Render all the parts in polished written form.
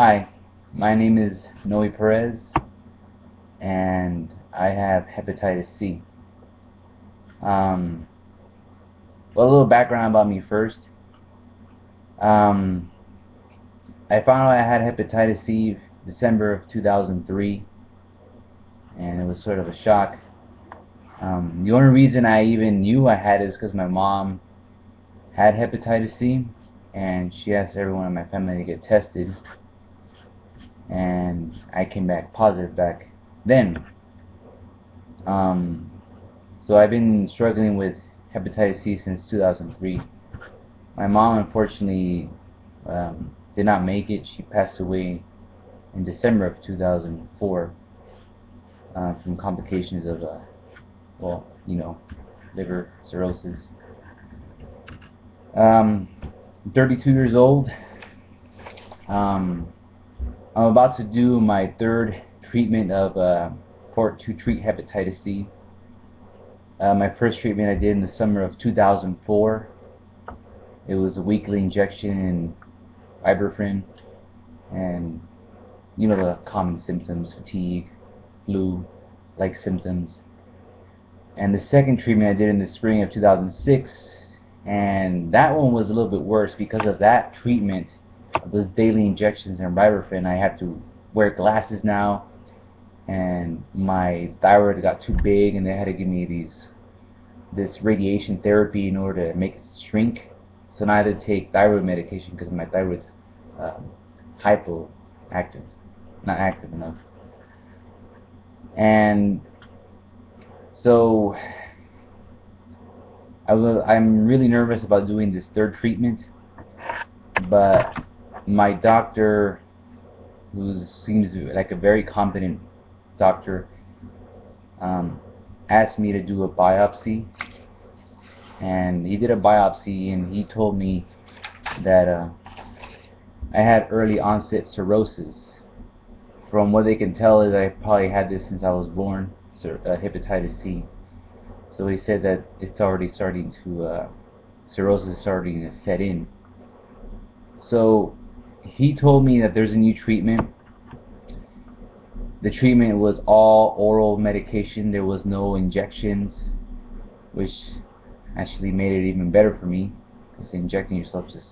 Hi, my name is Noe Perez, and I have hepatitis C. Um, well, a little background about me first. Um, I found out I had hepatitis C December of 2003, and it was sort of a shock. The only reason I even knew I had it is because my mom had hepatitis C, and she asked everyone in my family to get tested, and I came back positive back then. Um, So I've been struggling with hepatitis C since 2003. My mom unfortunately did not make it. She passed away in December of 2004 from complications of, well, liver cirrhosis. Um, 32 years old. I'm about to do my third treatment of to treat hepatitis C. My first treatment I did in the summer of 2004. It was a weekly injection in ibuprofen, and the common symptoms: fatigue, flu-like symptoms. And the second treatment I did in the spring of 2006, and that one was a little bit worse because of that treatment, of those daily injections in ibuprofen. I had to wear glasses now, and my thyroid got too big, and they had to give me this radiation therapy in order to make it shrink. So now I had to take thyroid medication because my thyroid's hypoactive, not active enough. And so I'm really nervous about doing this third treatment, but my doctor, who seems like a very competent doctor, asked me to do a biopsy, and he did a biopsy, and he told me that I had early onset cirrhosis. From what they can tell is I probably had this since I was born, hepatitis C. So he said that it's already starting to, cirrhosis is starting to set in. So he told me that there's a new treatment. The treatment was all oral medication. There was no injections, which actually made it even better for me, because injecting yourself just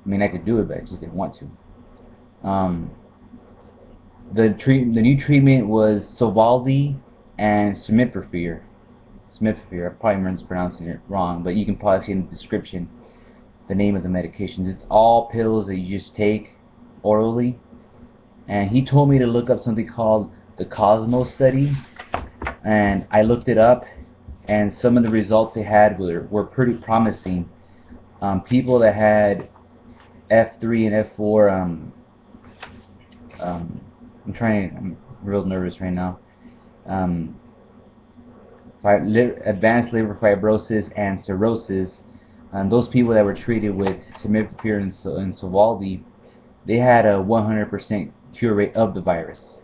I mean, I could do it, but I just didn't want to. The new treatment was Sovaldi and Simeprevir. I probably mispronouncing it wrong, but you can probably see in the description the name of the medications. It's all pills that you just take orally. And he told me to look up something called the Cosmos study, and I looked it up, and some of the results they had were pretty promising. People that had F3 and F4, I'm real nervous right now. Advanced liver fibrosis and cirrhosis, and those people that were treated with Simeprevir and Sovaldi, they had a 100% cure rate of the virus.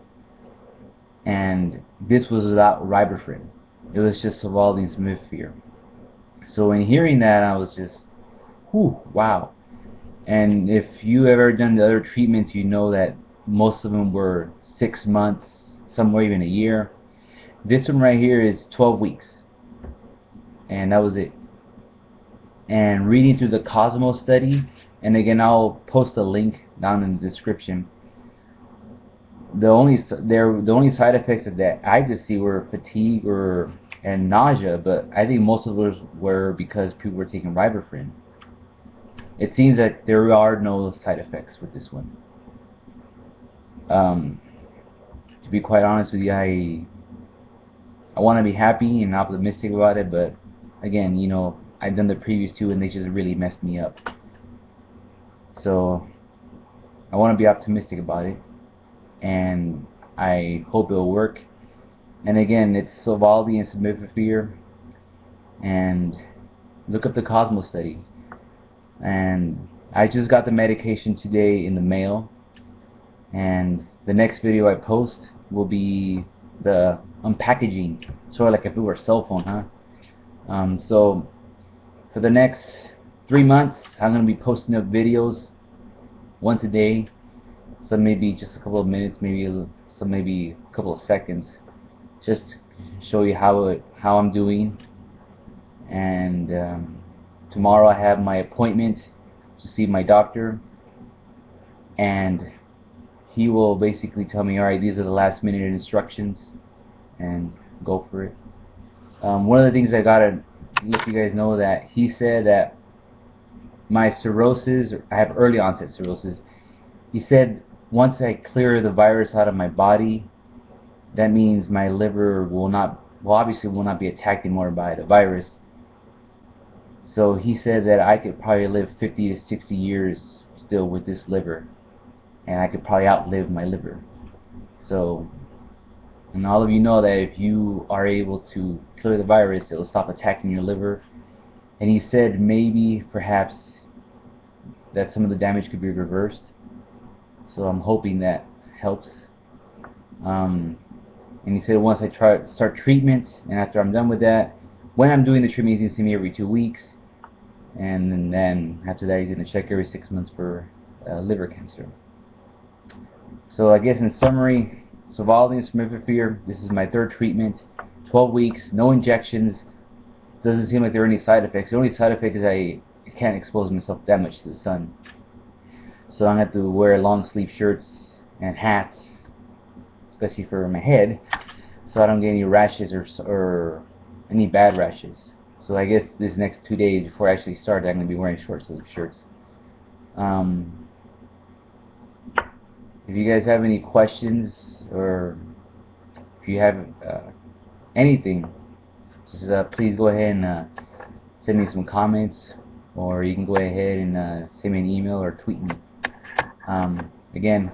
And this was without ibuprofen. It was just Sovaldi and Simeprevir. So in hearing that, I was just, whew, wow. And if you ever done the other treatments, you know that most of them were 6 months, some were even a year. This one right here is 12 weeks, and that was it. And reading through the Cosmos study, and again I'll post a link down in the description, the only side effects that I could see were fatigue and nausea, but I think most of those were because people were taking ibuprofen. It seems that there are no side effects with this one. To be quite honest with you, I want to be happy and optimistic about it, but again, I've done the previous two and they just really messed me up. So I want to be optimistic about it, and I hope it'll work. And again, it's Sovaldi and Simeprevir, and look up the Cosmos study. And I just got the medication today in the mail, and the next video I post will be the unpackaging, sort of like if it were a cell phone, huh? So for the next 3 months, I'm going to be posting up videos once a day. Some maybe just a couple of minutes, some maybe a couple of seconds, just to show you how I'm doing. And tomorrow I have my appointment to see my doctor, and he will basically tell me, alright, these are the last minute instructions, and go for it. One of the things I gotta let you guys know, that he said that my cirrhosis, I have early onset cirrhosis. He said once I clear the virus out of my body, that means my liver will not, well, obviously will not be attacked anymore by the virus. So he said that I could probably live 50 to 60 years still with this liver, and I could probably outlive my liver. So, and all of you know that if you are able to clear the virus, it will stop attacking your liver. And he said maybe, perhaps, that some of the damage could be reversed. So I'm hoping that helps. And he said once I start treatment, and after I'm done with that, when I'm doing the treatment, he's going to see me every 2 weeks. And then after that, he's going to check every 6 months for liver cancer. So I guess in summary, Sovaldi Simeprevir, this is my third treatment, 12 weeks, no injections. Doesn't seem like there are any side effects. The only side effect is I can't expose myself that much to the sun. So I'm going to have to wear long sleeve shirts and hats, especially for my head, so I don't get any rashes or any bad rashes. So I guess this next 2 days before I actually start, I'm going to be wearing short sleeve shirts. If you guys have any questions, or if you have anything, just please go ahead and send me some comments, or you can go ahead and send me an email or tweet me. Again,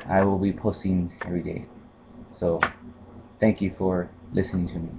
I will be posting every day. So thank you for listening to me.